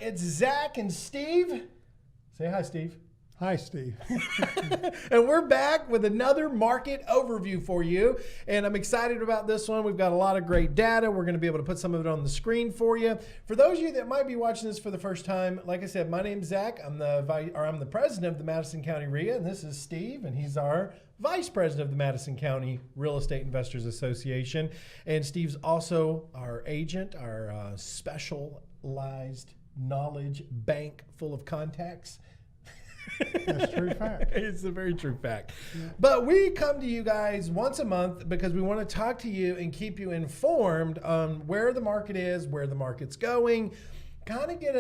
it's Zach and Steve. Say hi, Steve. Hi, Steve. And we're back with another market overview for you. And I'm excited about this one. We've got a lot of great data. We're going to be able to put some of it on the screen for you. For those of you that might be watching this for the first time, like I said, my name's Zach. I'm the president of the Madison County RIA, and this is Steve, and he's our vice president of the Madison County Real Estate Investors Association. And Steve's also our agent, our specialized knowledge bank full of contacts. That's true fact. It's a very true fact. Yeah. But we come to you guys once a month because we want to talk to you and keep you informed on where the market is, where the market's going, kind of get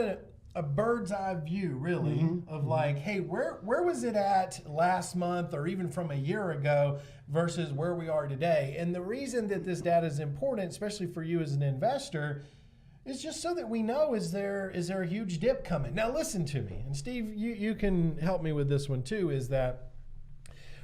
a bird's eye view, really, of like, hey, where was it at last month or even from a year ago versus where we are today? And the reason that this data is important, especially for you as an investor, it's just so that we know, is there a huge dip coming? Now listen to me, and Steve, you can help me with this one too, is that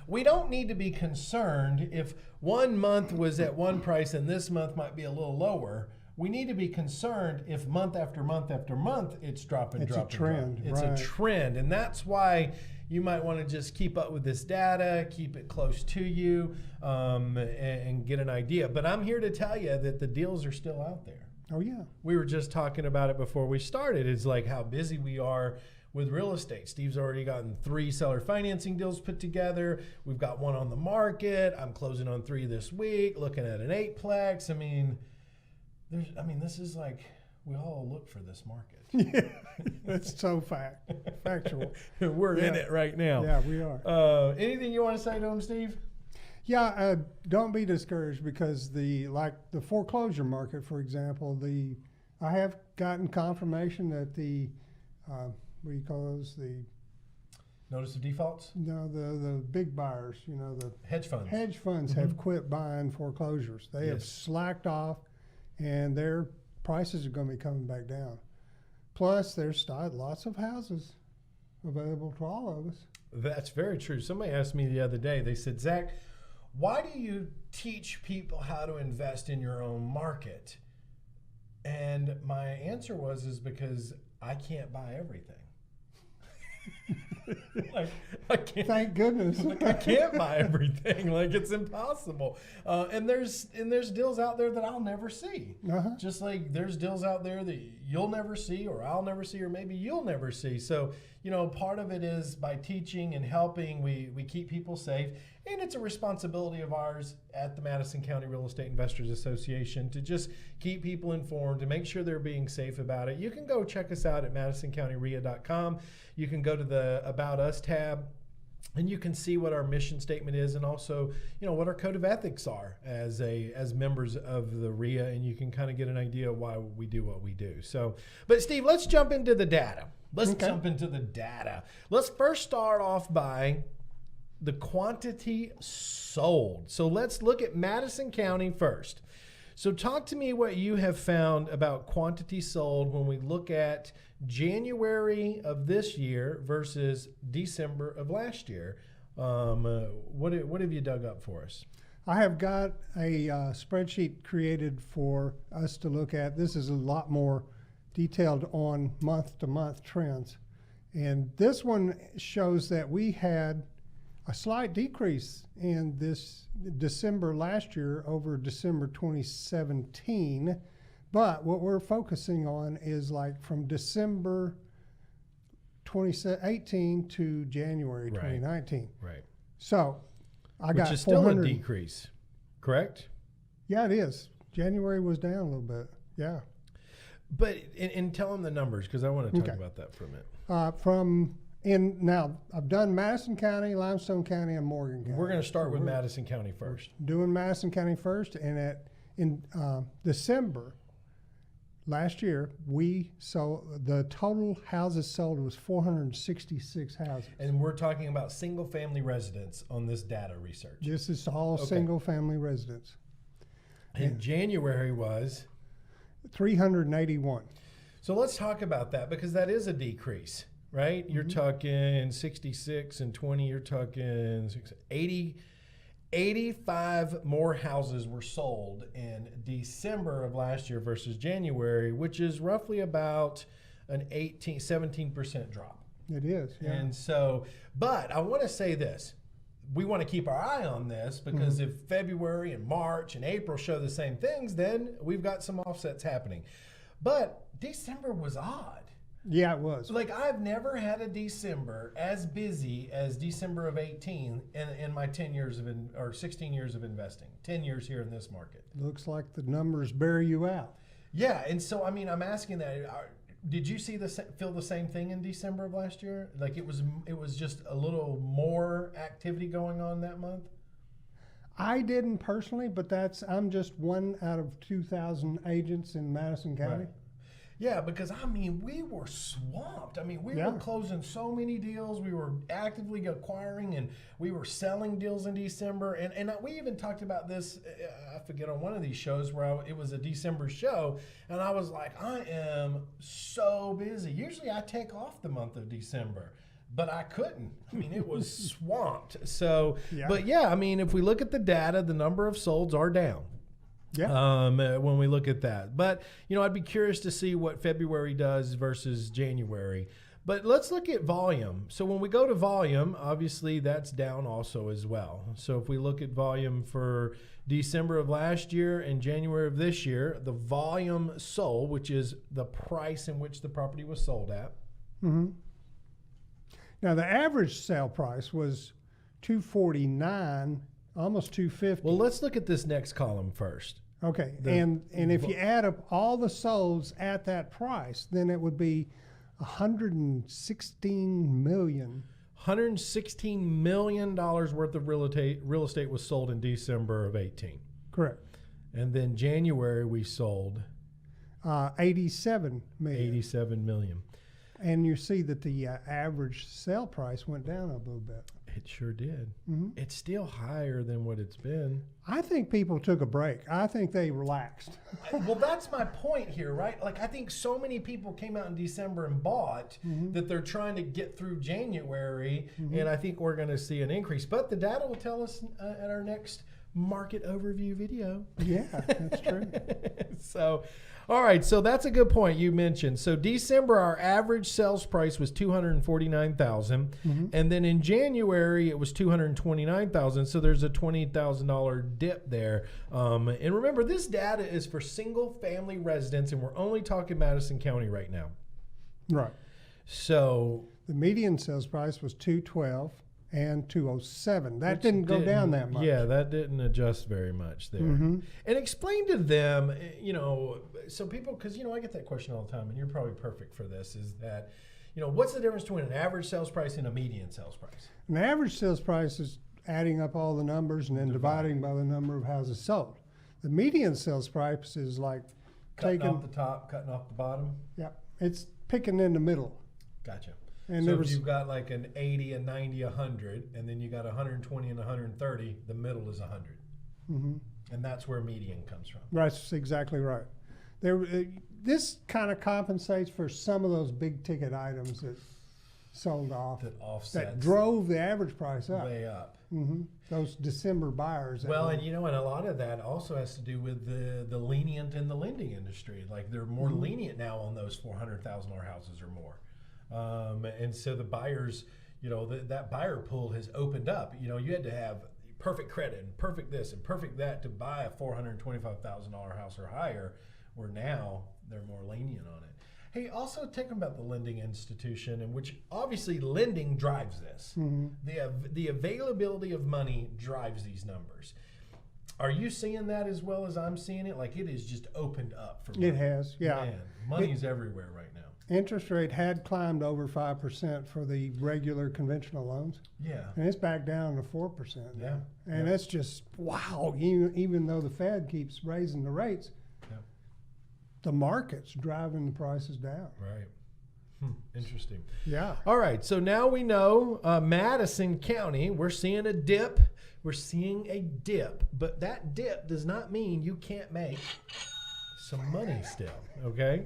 we don't need to be concerned if 1 month was at one price and this month might be a little lower. We need to be concerned if month after month after month it's dropping. It's a trend. It's a trend, and that's why you might want to just keep up with this data, keep it close to you, and get an idea. But I'm here to tell you that the deals are still out there. Oh, yeah. We were just talking about it before we started. It's like how busy we are with real estate. Steve's already gotten 3 seller financing deals put together. We've got 1 on the market. I'm closing on 3 this week, looking at an 8-plex. I mean, this is like, we all look for this market. Yeah, that's so factual. We're in it right now. Yeah, we are. Anything you want to say to him, Steve? Yeah, don't be discouraged because the foreclosure market, for example, I have gotten confirmation that the what do you call those? The notice of defaults? No, the big buyers, the hedge funds. Hedge funds have quit buying foreclosures. They have slacked off, and their prices are going to be coming back down. Plus, there's lots of houses available to all of us. That's very true. Somebody asked me the other day. They said, Zach, why do you teach people how to invest in your own market? And my answer is because I can't buy everything. I can't. Thank goodness. I can't buy everything. Like, it's impossible. And there's deals out there that I'll never see. Just like there's deals out there that you'll never see, or I'll never see, or maybe you'll never see. So, part of it is by teaching and helping, we keep people safe. And it's a responsibility of ours at the Madison County Real Estate Investors Association to just keep people informed, to make sure they're being safe about it. You can go check us out at MadisonCountyRIA.com. You can go to the About Us tab, and you can see what our mission statement is, and also, what our code of ethics are as members of the RIA, and you can kind of get an idea of why we do what we do. So, but Steve, let's jump into the data. Let's first start off by the quantity sold. So let's look at Madison County first. So talk to me what you have found about quantity sold when we look at January of this year versus December of last year. What have you dug up for us? I have got a spreadsheet created for us to look at. This is a lot more detailed on month-to-month trends. And this one shows that we had a slight decrease in this December last year over December 2017. But what we're focusing on is like from December 2018 to January 2019. Right. So I got 400. Which is still a decrease, correct? Yeah, it is. January was down a little bit. Yeah. But and tell them the numbers, because I want to talk about that for a minute. Now I've done Madison County, Limestone County, and Morgan County. We're going to start with Madison County first. Doing Madison County first, and in December last year, the total houses sold was 466 houses. And we're talking about single-family residents on this data research. This is all single-family residents. And January was 381. So let's talk about that, because that is a decrease. Right? You're talking 66 and 20, you're talking 85 more houses were sold in December of last year versus January, which is roughly about an 17% drop. It is, yeah. And so, but I want to say this. We want to keep our eye on this because if February and March and April show the same things, then we've got some offsets happening. But December was odd. Yeah, it was. Like, I've never had a December as busy as December of 18 in my 10 years of or 16 years of investing. 10 years here in this market. Looks like the numbers bear you out. Yeah, and so I mean, I'm asking that. Did you feel the same thing in December of last year? Like it was just a little more activity going on that month? I didn't personally, but I'm just one out of 2,000 agents in Madison County. Right. Yeah, because I mean, we were swamped. I mean, we were closing so many deals. We were actively acquiring, and we were selling deals in December. And we even talked about this, I forget, on one of these shows where it was a December show, and I was like, I am so busy. Usually I take off the month of December, but I couldn't. I mean, it was swamped. So, but yeah, I mean, if we look at the data, the number of solds are down. Yeah. When we look at that. But, you know, I'd be curious to see what February does versus January. But let's look at volume. So when we go to volume, obviously that's down also as well. So if we look at volume for December of last year and January of this year, the volume sold, which is the price in which the property was sold at. Mm-hmm. Now the average sale price was $249. Almost 250. Well, let's look at this next column first. Okay, and if you add up all the solds at that price, then it would be $116 million. $116 million worth of real estate was sold in December of 18. Correct. And then January we sold 87 million. 87 million. And you see that the average sale price went down a little bit. It sure did. Mm-hmm. It's still higher than what it's been. I think people took a break. I think they relaxed. Well, that's my point here, right? Like, I think so many people came out in December and bought that they're trying to get through January, and I think we're going to see an increase. But the data will tell us at our next market overview video. Yeah, that's true. So, all right, so that's a good point you mentioned. So December, our average sales price was $249,000, and then in January it was $229,000. So there's a $20,000 dip there. And remember, this data is for single-family residents, and we're only talking Madison County right now. Right. So the median sales price was $212,000 and $207,000. That didn't go down that much. Yeah, that didn't adjust very much there. And explain to them, you know, so people, because, you know, I get that question all the time, and you're probably perfect for this, is that, you know, what's the difference between an average sales price and a median sales price? An average sales price is adding up all the numbers and then dividing by the number of houses sold. The median sales price is like cutting off the top, cutting off the bottom? Yeah, it's picking in the middle. Gotcha. And so if you've got like an 80, a 90, 100, and then you got 120 and 130, the middle is 100. And that's where median comes from. That's exactly right. This kind of compensates for some of those big ticket items that sold off. That offsets. That drove the average price up. Way up. Those December buyers. Well, and you know, and a lot of that also has to do with the lenient in the lending industry. Like they're more lenient now on those $400,000 houses or more. And so the buyers, you know, that buyer pool has opened up. You know, you had to have perfect credit and perfect this and perfect that to buy a $425,000 house or higher, where now they're more lenient on it. Hey, also talking about the lending institution, in which obviously lending drives this. The availability of money drives these numbers. Are you seeing that as well as I'm seeing it? Like it is just opened up for money. It has, yeah. Man, money's everywhere right now. Interest rate had climbed over 5% for the regular conventional loans. Yeah. And it's back down to 4% now. Yeah. And that's just, wow, even though the Fed keeps raising the rates, the market's driving the prices down. Right. Interesting. Yeah. All right. So now we know Madison County, we're seeing a dip. We're seeing a dip. But that dip does not mean you can't make some money still. Okay?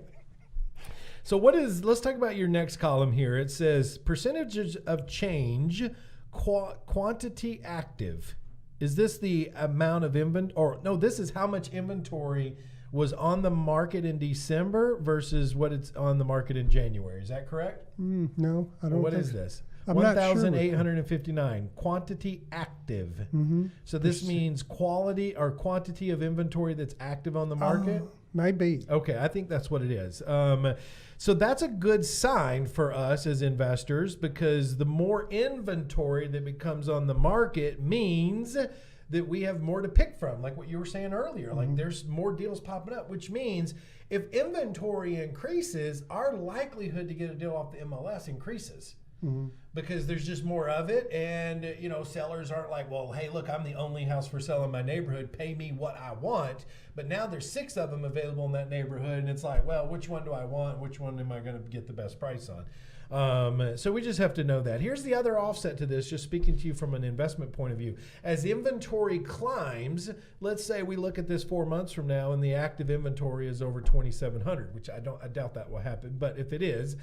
So let's talk about your next column here. It says percentages of change, quantity active. Is this the amount of inventory? Or no, this is how much inventory was on the market in December versus what it's on the market in January. Is that correct? No, I don't. What think is so. this? I'm not sure. 1,859 quantity active. So this means quality or quantity of inventory that's active on the market. Maybe. Okay, I think that's what it is. So that's a good sign for us as investors, because the more inventory that becomes on the market means that we have more to pick from, like what you were saying earlier. Like there's more deals popping up, which means if inventory increases, our likelihood to get a deal off the MLS increases. Because there's just more of it, and sellers aren't like, well, hey, look, I'm the only house for sale in my neighborhood, pay me what I want. But now there's 6 of them available in that neighborhood, and it's like, well, which one do I want? Which one am I going to get the best price on? So we just have to know that. Here's the other offset to this, just speaking to you from an investment point of view. As inventory climbs, let's say we look at this 4 months from now and the active inventory is over 2,700, which I doubt that will happen, but if it is,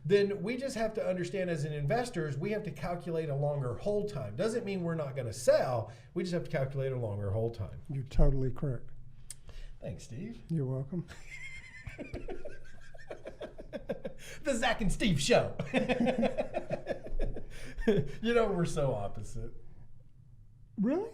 then we just have to understand as an investors, we have to calculate a longer hold time. Doesn't mean we're not going to sell. We just have to calculate a longer hold time. You're totally correct. Thanks, Steve. You're welcome. The Zach and Steve Show. We're so opposite. Really?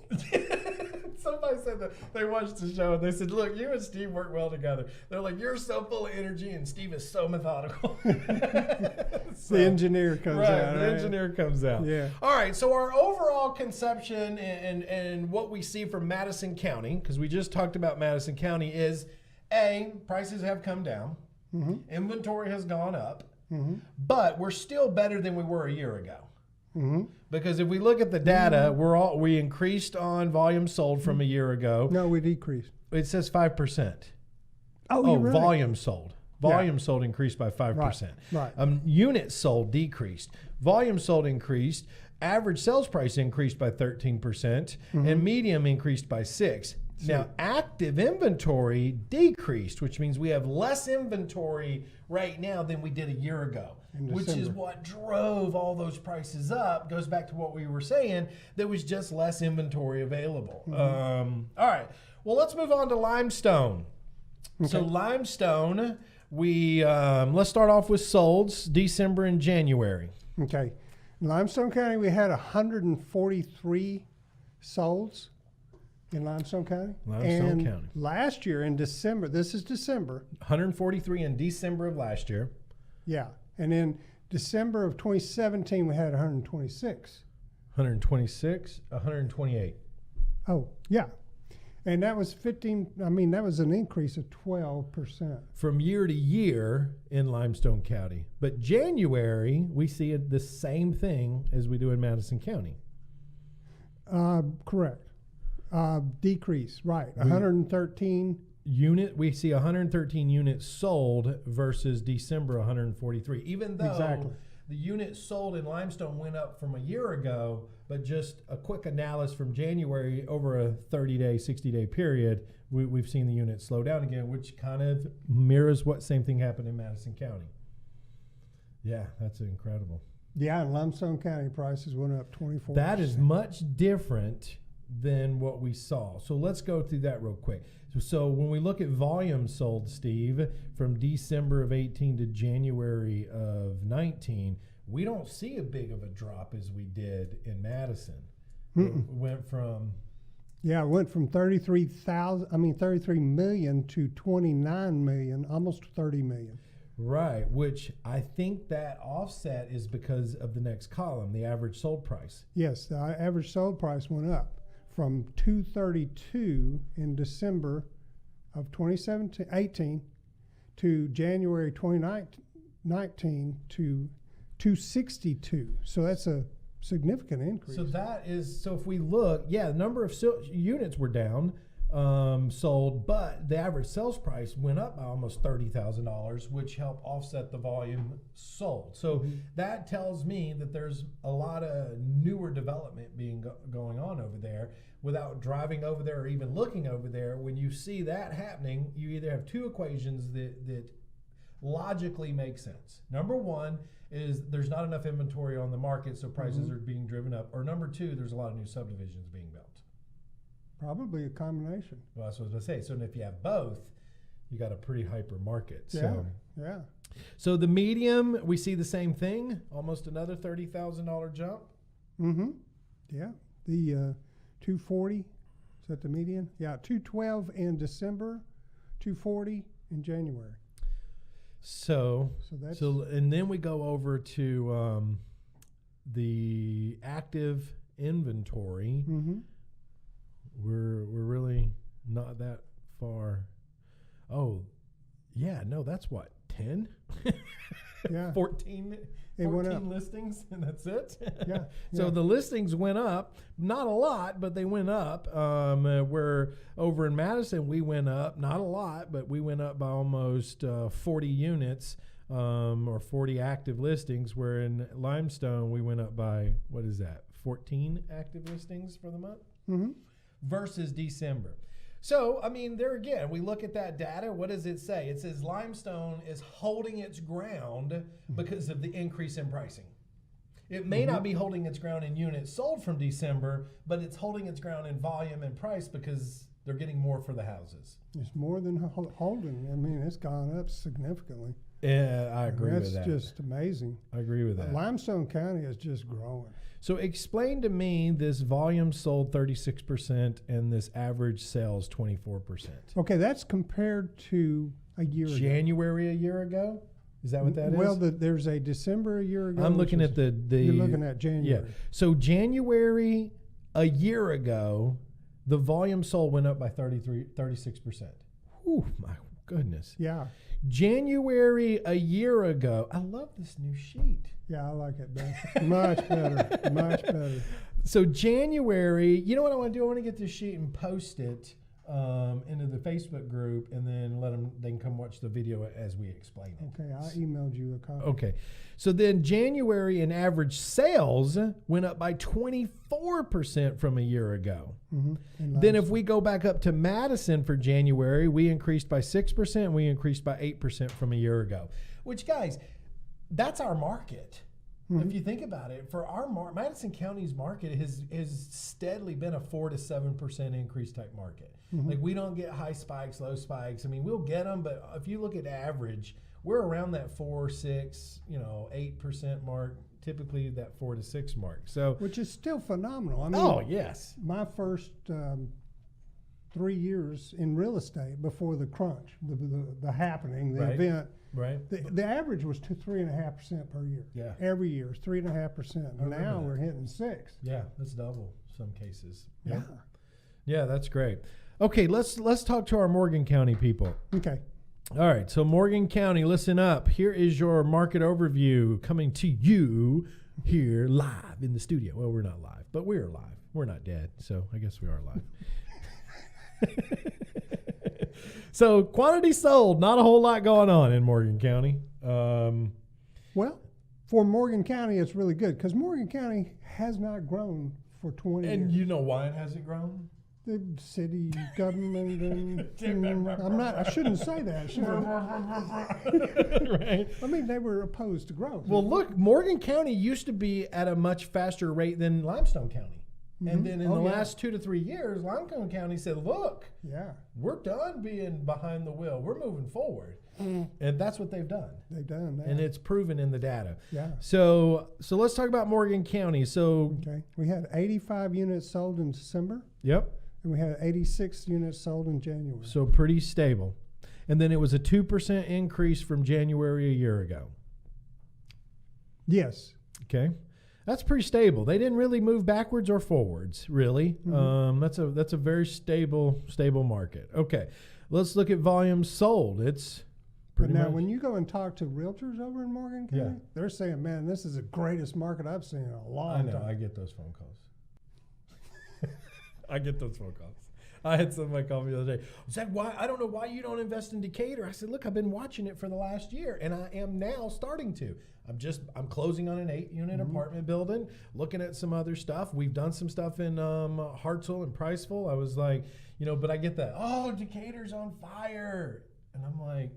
Somebody said that they watched the show and they said, look, you and Steve work well together. They're like, you're so full of energy and Steve is so methodical. The engineer comes out. The engineer comes out. Yeah. All right. So our overall conception and what we see from Madison County, because we just talked about Madison County, is prices have come down. Inventory has gone up. But we're still better than we were a year ago. Because if we look at the data, we increased on volume sold from a year ago. No, we decreased. It says 5%. Oh, right. Volume sold. Volume sold increased by 5%. Right. Units sold decreased. Volume sold increased. Average sales price increased by 13%, and medium increased by 6%. Now, active inventory decreased, which means we have less inventory right now than we did a year ago, which is what drove all those prices up. Goes back to what we were saying, there was just less inventory available. All right, well, let's move on to limestone. Okay. So limestone, let's start off with solds, December and January. Okay. In Limestone County, we had 143 solds. In Limestone County? Limestone County. Last year in December, this is December. 143 in December of last year. Yeah. And in December of 2017, we had 126. 126, 128. Oh, yeah. And that was that was an increase of 12%. From year to year in Limestone County. But January, we see the same thing as we do in Madison County. Correct. Decrease, right. 113 we see 113 units sold versus December 143. Even though the units sold in Limestone went up from a year ago, but just a quick analysis from January over a 30-day, 60-day period, we've seen the units slow down again, which kind of mirrors what same thing happened in Madison County. Yeah, that's incredible. Yeah, in Limestone County, prices went up 24%. That is much different than what we saw. So let's go through that real quick. So when we look at volume sold, Steve, from December of 18 to January of 19, we don't see a big of a drop as we did in Madison. It went from 33 million to 29 million, almost 30 million. Right, which I think that offset is because of the next column, the average sold price. Yes, the average sold price went up from 232 in December of 2018 to January 2019 to 262. So that's a significant increase. So if we look, the number of units were down sold, but the average sales price went up by almost $30,000, which helped offset the volume sold. So that tells me that there's a lot of newer development going on over there. Without driving over there or even looking over there, when you see that happening, you either have two equations that logically make sense. Number one is there's not enough inventory on the market, so prices are being driven up. Or number two, there's a lot of new subdivisions being built. Probably a combination. Well, that's what I was going to say. So if you have both, you got a pretty hyper market. Yeah, So, yeah. So the medium, we see the same thing, almost another $30,000 jump. Mm-hmm. Yeah. The 240, is that the median? Yeah, 212 in December, 240 in January. So that's and then we go over to the active inventory. Mm-hmm. We're really not that far. Oh, yeah, no, that's what, 10? Yeah. 14 listings, and that's it. Yeah. So the listings went up, not a lot, but they went up. Where over in Madison, we went up, not a lot, but we went up by almost 40 units or 40 active listings, where in Limestone, we went up by, 14 active listings for the month versus December. So, I mean, there again, we look at that data. What does it say? It says Limestone is holding its ground because of the increase in pricing. It may not be holding its ground in units sold from December, but it's holding its ground in volume and price because they're getting more for the houses. It's more than holding. I mean, it's gone up significantly. Yeah, I agree with that. That's just amazing. I agree with that. Limestone County is just growing. So explain to me this volume sold 36% and this average sales 24%. Okay, that's compared to a year ago. January a year ago? Is that what that is? Well, there's a December a year ago. I'm looking at the you're looking at January. Yeah. So January a year ago, the volume sold went up by 36%. Oh my goodness. Yeah. January a year ago. I love this new sheet. Yeah, I like it better. Much better. Much better. So January, you know what I want to do? I want to get this sheet and post it into the Facebook group, and then they can come watch the video as we explain it. Okay, I emailed you a copy. Okay. So then January in average sales went up by 24% from a year ago. Then if we go back up to Madison for January, we increased by 6%. We increased by 8% from a year ago. Which, guys, that's our market. If you think about it, for our Madison County's market has steadily been a 4 to 7% increase type market. Like, we don't get high spikes, low spikes. I mean, we'll get them, but if you look at average, we're around that 4, 6, 8% mark. Typically, that 4 to 6 mark. So, which is still phenomenal. I mean, yes. My first 3 years in real estate before the crunch, the happening, the event. Right. The average was 3.5% per year. Yeah. Every year is 3.5%. Now we're hitting 6. Yeah, that's double some cases. Yeah. Yeah, that's great. Okay, let's talk to our Morgan County people. Okay. All right, so Morgan County, listen up. Here is your market overview coming to you here live in the studio. Well, we're not live, but we're live. We're not dead, so I guess we are live. So quantity sold, not a whole lot going on in Morgan County. Well, for Morgan County, it's really good because Morgan County has not grown for 20 years. And you know why it hasn't grown? The city government and I shouldn't say that. Right. I mean, they were opposed to growth. Well, look, Morgan County used to be at a much faster rate than Limestone County. And then in the last 2 to 3 years, Limestone County said, look, we're done being behind the wheel. We're moving forward. And that's what they've done. They've done that. And it's proven in the data. Yeah. So let's talk about Morgan County. So we had 85 units sold in December. Yep. And we had 86 units sold in January. So pretty stable. And then it was a 2% increase from January a year ago. Yes. Okay. That's pretty stable. They didn't really move backwards or forwards, really. That's a very stable market. Okay. Let's look at volume sold. It's pretty much. Now, when you go and talk to realtors over in Morgan County, they're saying, man, this is the greatest market I've seen in a long time. I get those phone calls. I had somebody call me the other day. Said, "Why? I don't know why you don't invest in Decatur." I said, "Look, I've been watching it for the last year, and I am now starting to. I'm closing on an 8-unit apartment building, looking at some other stuff. We've done some stuff in Hartselle and Priceville. I was like, but I get that. Oh, Decatur's on fire, and I'm like,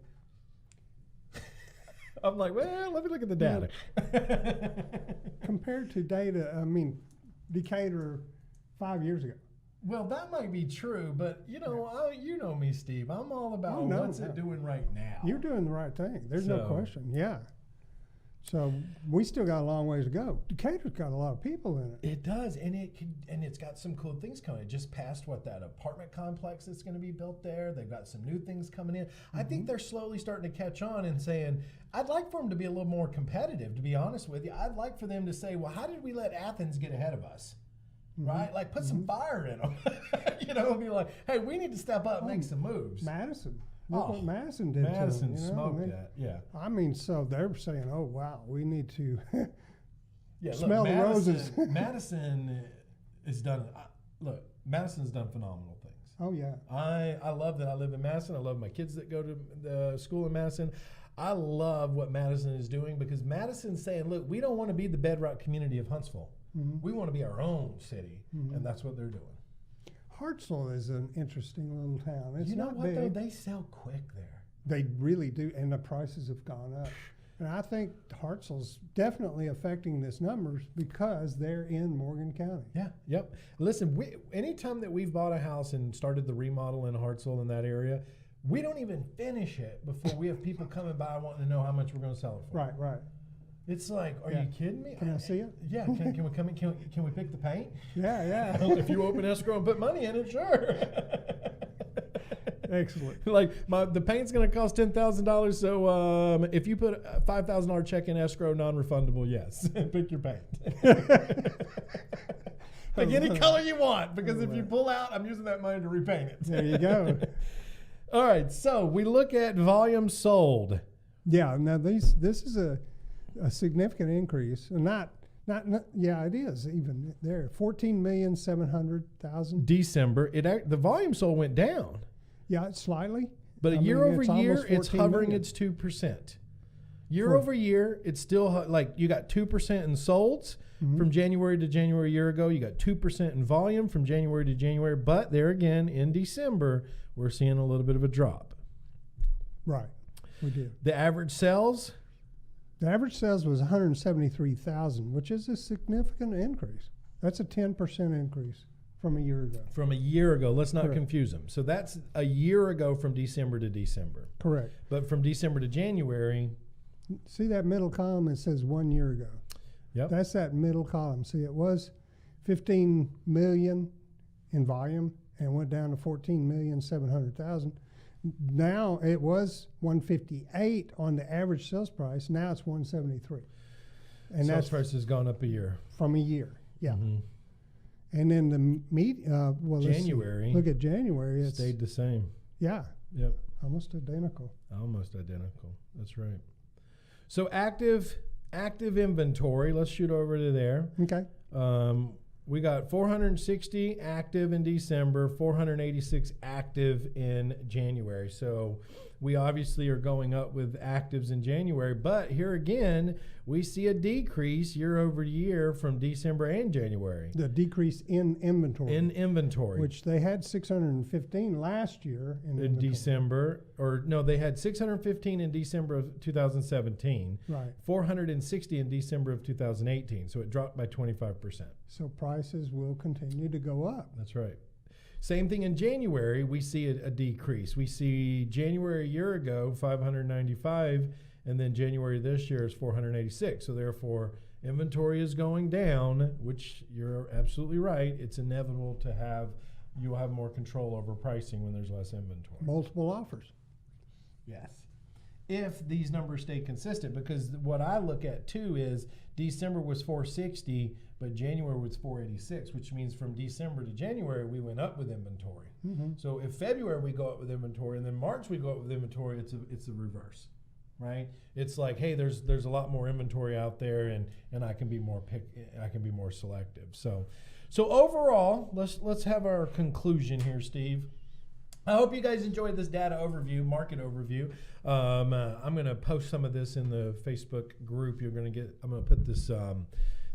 well, let me look at the data. Compared to data, I mean, Decatur 5 years ago. Well, that might be true, but you know me, Steve. I'm all about what's it doing right now. You're doing the right thing. There's no question. Yeah. So we still got a long ways to go. Decatur's got a lot of people in it. It does, and it's got some cool things coming. It just passed that apartment complex that's going to be built there. They've got some new things coming in. I think they're slowly starting to catch on and saying, I'd like for them to be a little more competitive, to be honest with you. I'd like for them to say, well, how did we let Athens get ahead of us? Right? Like put some fire in them. Be like, hey, we need to step up and make some moves. Madison. Look what Madison did. Madison smoked that. Yeah. I mean, so they're saying, "Oh wow, we need to smell the roses." Madison is done. Madison's done phenomenal things. Oh yeah. I love that I live in Madison. I love my kids that go to the school in Madison. I love what Madison is doing because Madison's saying, "Look, we don't want to be the bedrock community of Huntsville. We want to be our own city," and that's what they're doing. Hartselle is an interesting little town. It's not big. Though? They sell quick there. They really do, and the prices have gone up. And I think Hartselle's definitely affecting this numbers because they're in Morgan County. Yeah, yep. Listen, anytime that we've bought a house and started the remodel in Hartselle in that area, we don't even finish it before we have people coming by wanting to know how much we're going to sell it for. Right. It's like, are you kidding me? Can I see it? Yeah. Can we come in? Can we pick the paint? Yeah. If you open escrow and put money in it, sure. Excellent. Like the paint's going to cost $10,000. So if you put a $5,000 check in escrow, non-refundable, yes. Pick your paint. Pick any color you want, because if you pull out, I'm using that money to repaint it. There you go. All right. So we look at volume sold. Yeah. Now this is a significant increase, and it is even there. 14,700,000. December, the volume sold went down. Yeah, it's slightly. But year over year, it's hovering its 2%. Year over year, it's still like you got 2% in solds from January to January a year ago. You got 2% in volume from January to January. But there again, in December, we're seeing a little bit of a drop. Right, we did. The average sales. The average sales was 173,000, which is a significant increase. That's a 10% increase from a year ago. From a year ago. Let's not confuse them. So that's a year ago from December to December. Correct. But from December to January. See that middle column? It says 1 year ago. Yep. That's that middle column. See, it was 15 million in volume and went down to 14,700,000. Now it was 158 on the average sales price. Now it's 173, and sales price has gone up a year from a year. Yeah, and then the January. Look at January. It stayed the same. Yeah. Yep. Almost identical. Almost identical. That's right. So active inventory. Let's shoot over to there. Okay. We got 460 active in December, 486 active in January. So we obviously are going up with actives in January. But here again, we see a decrease year over year from December and January. The decrease in inventory. Which they had 615 last year in December. Or no, they had 615 in December of 2017. Right. 460 in December of 2018. So it dropped by 25%. So prices will continue to go up. That's right. Same thing in January, we see a decrease. We see January a year ago, 595, and then January this year is 486. So therefore, inventory is going down, which you're absolutely right. It's inevitable you'll have more control over pricing when there's less inventory. Multiple offers. Yes. If these numbers stay consistent, because what I look at too is December was 460, but January was 486, which means from December to January we went up with inventory. So if February we go up with inventory and then March we go up with inventory, it's the reverse, right? It's like, hey, there's a lot more inventory out there, and I can be more selective. So overall, let's have our conclusion here, Steve. I hope you guys enjoyed this data overview, market overview. I'm going to post some of this in the Facebook group. I'm going to put this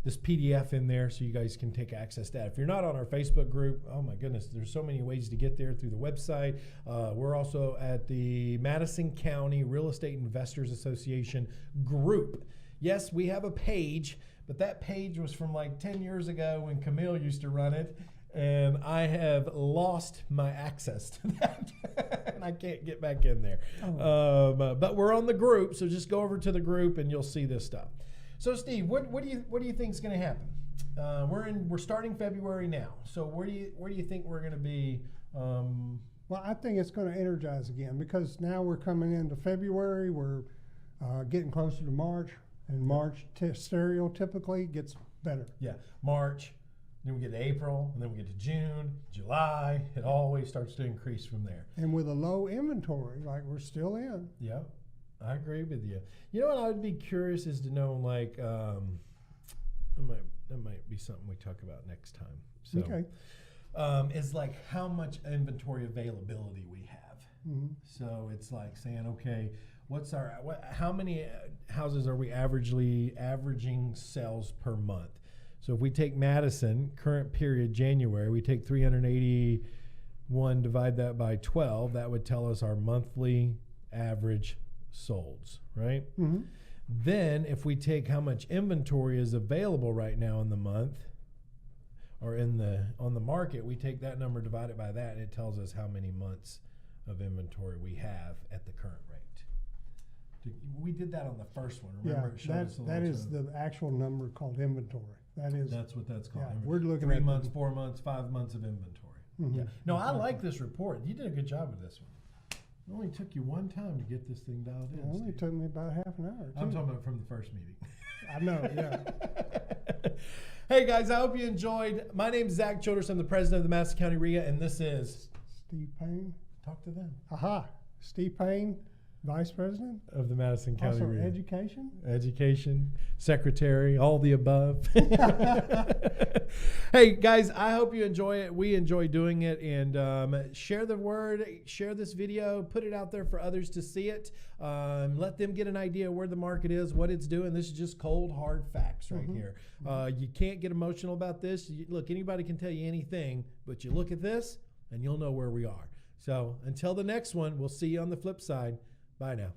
this PDF in there so you guys can take access to that. If you're not on our Facebook group, oh my goodness, there's so many ways to get there through the website. We're also at the Madison County Real Estate Investors Association group. Yes, we have a page, but that page was from like 10 years ago when Camille used to run it. and I have lost my access to that, and I can't get back in there. But we're on the group, so just go over to the group and you'll see this stuff. So, Steve, what do you think is going to happen? We're starting February now. So where do you think we're going to be? Well, I think it's going to energize again because now we're coming into February. We're getting closer to March, and March stereotypically gets better. Yeah, March. Then we get to April, and then we get to June, July. It always starts to increase from there. And with a low inventory, like we're still in. Yeah, I agree with you. You know what I would be curious is to know, like, that might be something we talk about next time. So, okay. Is like how much inventory availability we have. Mm-hmm. So it's like saying, okay, how many houses are we averaging sales per month? So if we take Madison, current period, January, we take 381, divide that by 12, that would tell us our monthly average solds, right? Mm-hmm. Then if we take how much inventory is available right now in the month or on the market, we take that number, divide it by that, and it tells us how many months of inventory we have at the current rate. We did that on the first one. Remember, yeah, that is the actual number called inventory. That's what that's called. Yeah, we're looking 3 at months, 4 months, 5 months of inventory. Mm-hmm. Yeah. No, I like this report. You did a good job with this one. It only took you one time to get this thing dialed in. It only took me about half an hour. I'm talking about from the first meeting. I know, yeah. Hey guys, I hope you enjoyed. My name is Zach Childress. I'm the president of the Madison County RIA, and this is Steve Payne. Talk to them. Aha, Steve Payne, Vice President of the Madison County also RIA. Education, Secretary, all the above. Hey guys, I hope you enjoy it. We enjoy doing it, and share the word, share this video, put it out there for others to see it. Let them get an idea where the market is, what it's doing. This is just cold, hard facts right here. You can't get emotional about this. Look, anybody can tell you anything, but you look at this and you'll know where we are. So until the next one, we'll see you on the flip side. Bye now.